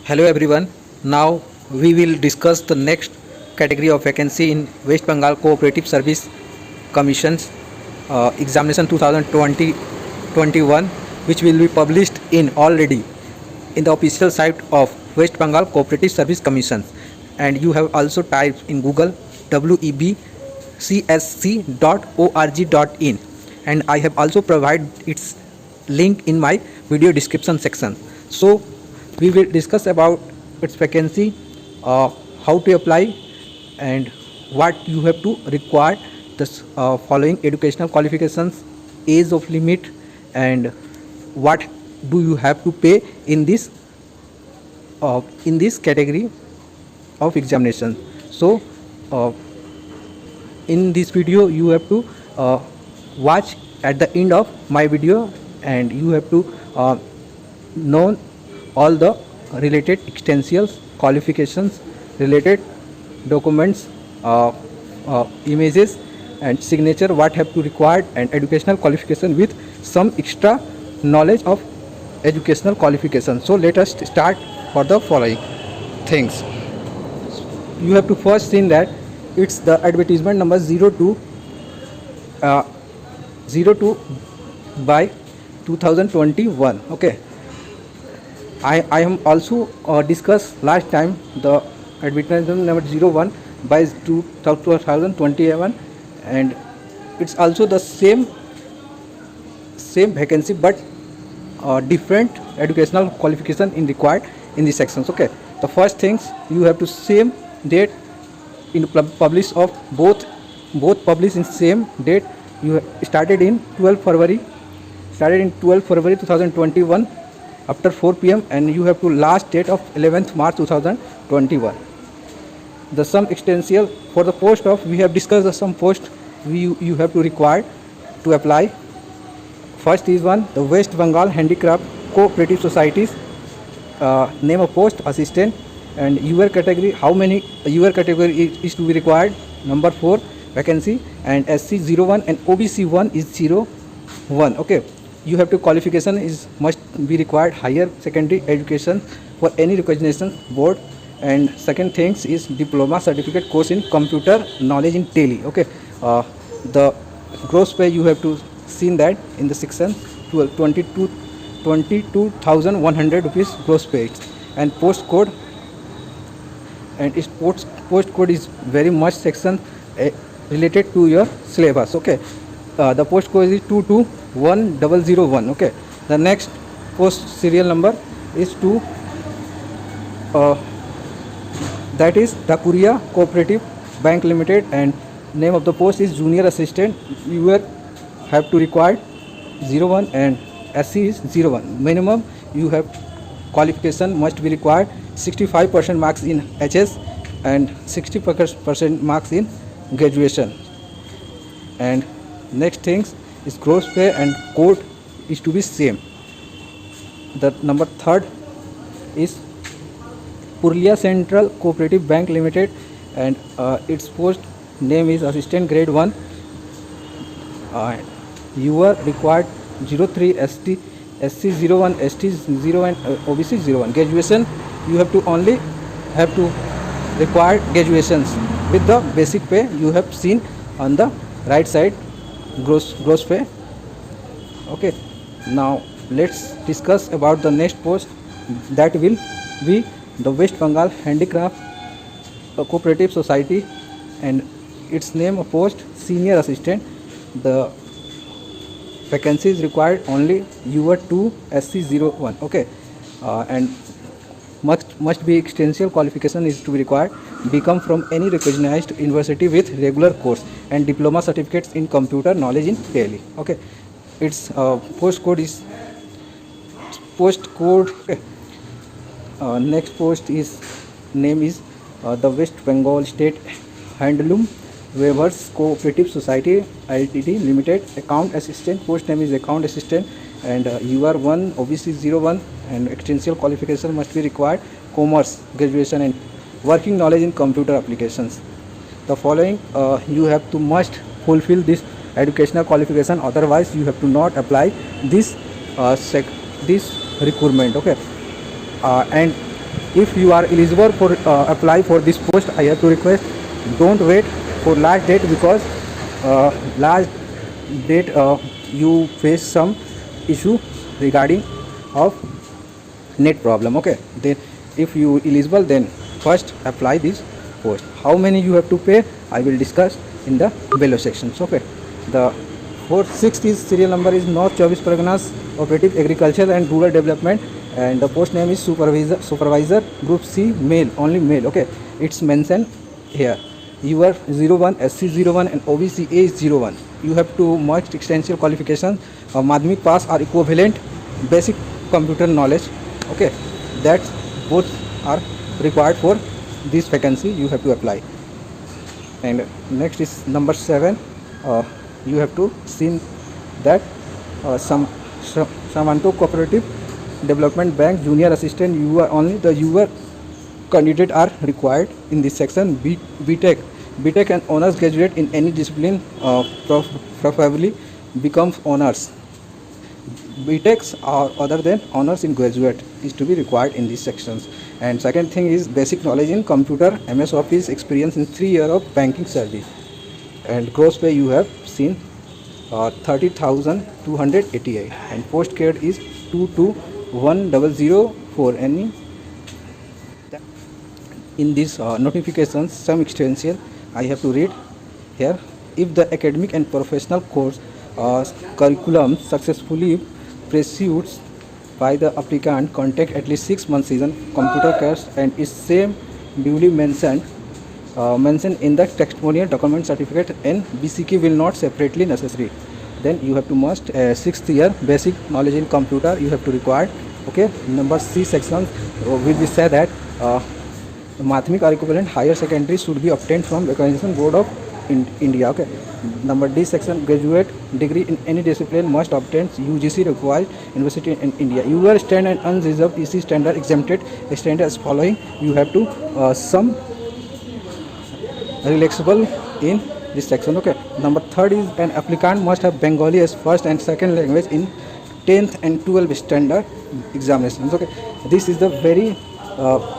Hello everyone. Now we will discuss the next category of vacancy in West Bengal Cooperative Service Commission's examination 2020-21, which will be published in already in the official site of West Bengal Cooperative Service Commission, and you have also typed in Google webcsc.org.in, and I have also provided its link in my video description section. So we will discuss about its vacancy, how to apply, and what you have to require the following educational qualifications, age of limit, and what do you have to pay in this category of examination. So uh, in this video you have to watch at the end of my video, and you have to know all the related extensions, qualifications, related documents, images and signature what have to required, and educational qualification with some extra knowledge of educational qualification. So let us start for the following things. You have to first see that it's the advertisement number 02 02 by 2021. Okay, I am also discussed last time the advertisement number 01 by 2021, and it's also the same vacancy, but different educational qualification in required in these sections. Okay, the first things you have to same date in publish of both published in same date. You started in 12 February 2021 after 4 p.m. and you have to last date of 11th March 2021. The some extension for the post of, we have discussed the some post you have to require to apply. First is one, the West Bengal Handicraft Cooperative Societies, name of post assistant, and your category, how many your category is to be required, number 4 vacancy, and SC01 and OBC1 is 01. Okay, you have to qualification is must be required higher secondary education for any recognition board, and second things is diploma certificate course in computer knowledge in tele. Okay, the gross pay you have to seen that in the section 22,100 rupees gross pay, and post code, and its post code is very much section related to your syllabus. Okay, the post code is 221001. Okay, the next post serial number is 2, that is Takuria Cooperative Bank Limited, and name of the post is junior assistant. You have to require 01 and SC is 01. Minimum you have qualification must be required 65% marks in HS and 60% marks in graduation. And next things is gross pay and code is to be same. The number 3rd is Purulia Central Cooperative Bank Limited, and its post name is assistant grade 1. You are required 03 ST SC01 ST0 and OBC01. Graduation you have to only have to require graduations with the basic pay you have seen on the right side, gross pay. Okay, now let's discuss about the next post, that will be the West Bengal Handicraft Cooperative Society, and its name of post senior assistant. The vacancy is required only your 2 SC01. Okay, and must be extensive qualification is to be required, become from any recognized university with regular course and diploma certificates in computer knowledge in tele. Okay, its post code is okay. Next post is name is the West Bengal State Handloom Weavers Cooperative Society Ltd Limited, account assistant. Post name is account assistant, and you are 1 OBC 01, and extensive qualification must be required, commerce graduation and working knowledge in computer applications. The following you have to must fulfill this educational qualification, otherwise you have to not apply this this requirement. Okay, and if you are eligible for apply for this post, I have to request, don't wait for last date, because last date you face some issue regarding of net problem. Okay, then if you eligible, then first apply this post. How many you have to pay, I will discuss in the below sections. Okay, the sixth is serial number is North 24 Parganas Operative Agriculture and Rural Development, and the post name is supervisor group C, male, only male. Okay, it's mentioned here. You are 01 SC 01 and OBC A is 01. You have to must extensive qualifications of Madhyamik pass or equivalent basic computer knowledge. Okay, that both are required for this vacancy. You have to apply. And next is number 7. You have to see that Samanto Cooperative Development Bank Junior Assistant, you are only the your candidate are required in this section. BTech and honors graduate in any discipline preferably becomes honors. BTechs or other than honors in graduate is to be required in these sections. And second thing is basic knowledge in computer, MS Office, experience in 3 years of banking service. And gross pay you have seen 30,288, and post code is 221004. Any in these notifications, some extension I have to read here. If the academic and professional course curriculum successfully pursued by the applicant contact at least 6 months season computer course and is same duly mentioned in the testimonial document certificate, and BCK will not separately necessary. Then you have to must 6th year basic knowledge in computer you have to require. Okay, number C section will be said that Madhyamik or equivalent higher secondary should be obtained from Examination Board of India. Okay, number D section graduate degree in any discipline must obtain UGC required university in India. Your stand and unreserved EC standard exempted standard as following. You have to some relaxable in this section. Okay, number 3rd is an applicant must have Bengali as first and second language in 10th and 12th standard examinations. Okay, this is the very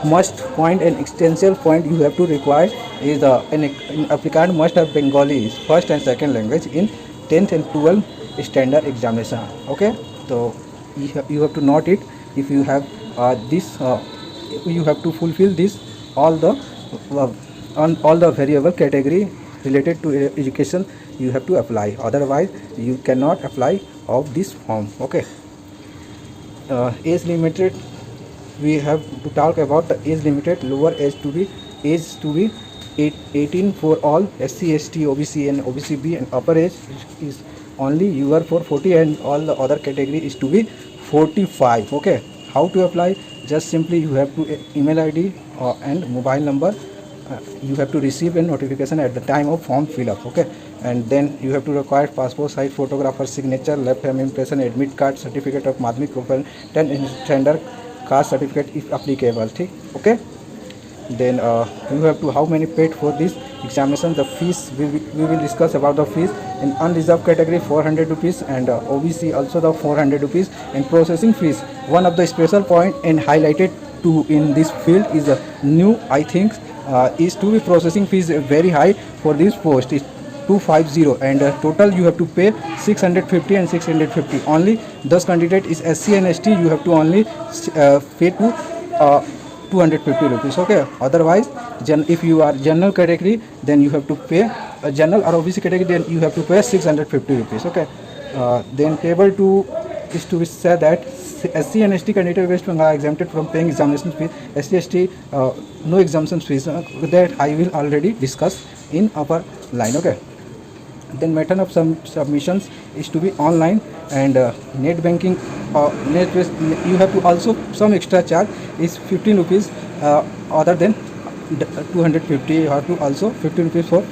must point and essential point you have to require is an applicant must have Bengali is first and second language in 10th and 12th standard examination. Okay, so you have to note it. If you have this you have to fulfill this all the on all the variable category related to education you have to apply, otherwise you cannot apply of this form. Okay, age limited, we have to talk about the age limited. Lower age to be 18 for all SC, ST, OBC and OBCB, and upper age is only UR for 40 and all the other category is to be 45. Okay, how to apply? Just simply you have to email ID and mobile number. You have to receive a notification at the time of form fill up. Okay, and then you have to require passport size photographer signature, left hand impression, admit card, certificate of Madhyamik Profile 10 standard caste certificate if applicable. Okay, then you have to how many paid for this examination. The fees we will discuss about the fees. In unreserved category 400 rupees and OBC also the 400 rupees. And processing fees, one of the special point and highlighted to in this field is a new I think is to be processing fees very high for this post is 250, and total you have to pay 650 and 650. Only those candidate is SC and ST you have to only pay to 250 rupees. Okay, otherwise if you are general category then you have to pay general or OBC category then you have to pay 650 rupees. Okay, then table 2 is to be said that SC and ST candidate of West Bengal are exempted from paying examination fees. SC ST no exemption fees. That I will already discuss in upper line. Okay, then method of some submissions is to be online and net banking net based. You have to also some extra charge is 15 rupees other than 250. You have to also 15 rupees for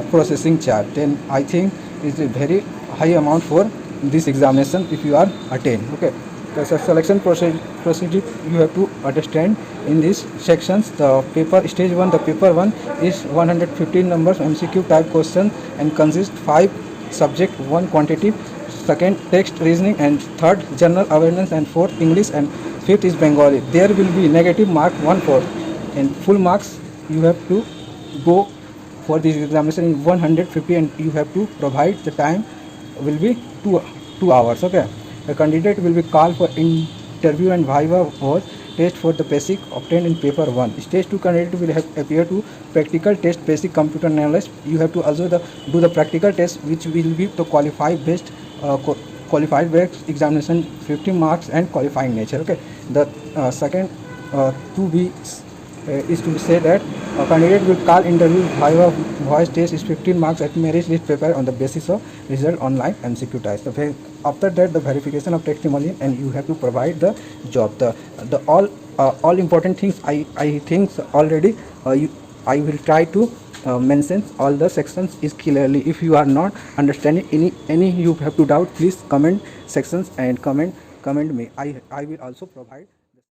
processing charge. Then I think is a very high amount for this examination if you are attained. Okay, the selection procedure you have to understand in these sections. The paper stage 1, the paper 1 is 115 numbers MCQ type question and consists 5 subject, 1 quantitative, second text reasoning, and third general awareness, and fourth English, and fifth is Bengali. There will be negative mark 1/4, and full marks you have to go for this examination in 150, and you have to provide the time will be 2 hours. Okay, the candidate will be called for interview and viva was test for the basic obtained in paper 1. Stage 2 candidate will have appear to practical test basic computer knowledge. You have to also do the practical test, which will be the qualified based examination 50 marks and qualifying nature. Okay, the second to be is to say that a candidate will call interview viva voice test is 15 marks at merit list paper on the basis of result online MCQ test. After that, the verification of testimony, and you have to provide the job. The all important things I think already I will try to mention all the sections is clearly. If you are not understanding any you have to doubt, please comment sections and comment me. I will also provide